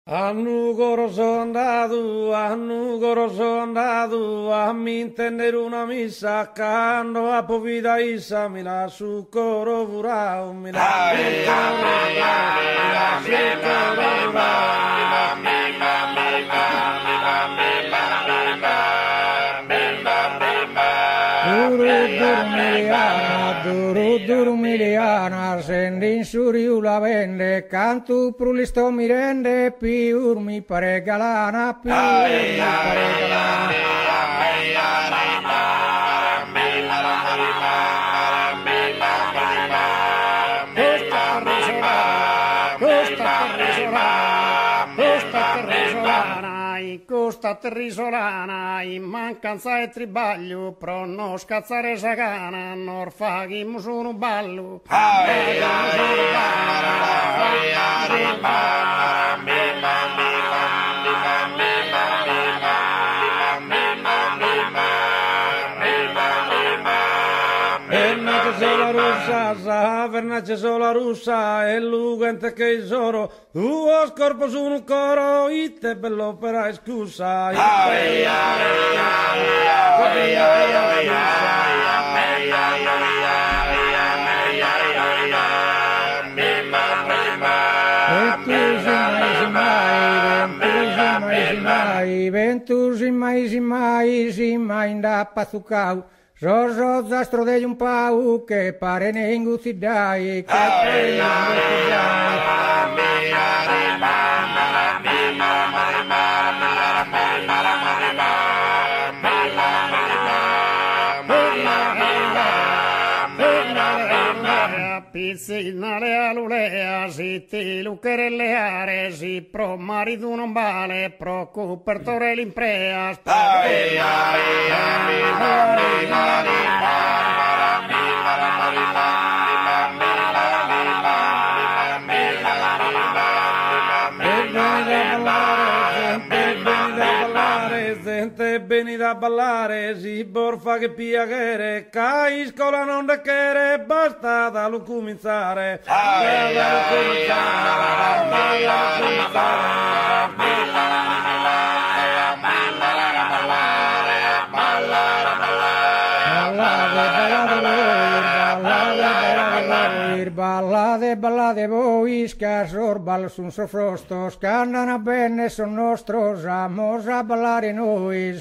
A Nugoro sono andato a mi intendere una missa, quando a povida Isa mi la su coro furao, mi la Durumiliana, sendin suriu la vende, cantu prulisto mi rende, piur mi pare galana, piur mi pare Costa terrisolana, in mancanza e tribaglio, pro non scazzare sagana, non faghiamo su un ballo. Vernace sola russa e l'ugente che il soro tuo scorpo su un coro ite bello per scusa ventusi mai inda pazzucau Rosso zastro degli un pau che pare ne inguzzi dai, che pare ne inguzzi dai. Pizzinale all'ulea, si ti luccherelle are, si pro marito non vale, pro copertore l'imprea. Beni da ballare, si borfa che piacere, caiscola non da chere, basta da lo cominciare. Ballate voi, scarsor bal sun sofrosto, scandana bene son nostro, amos a ballare noi.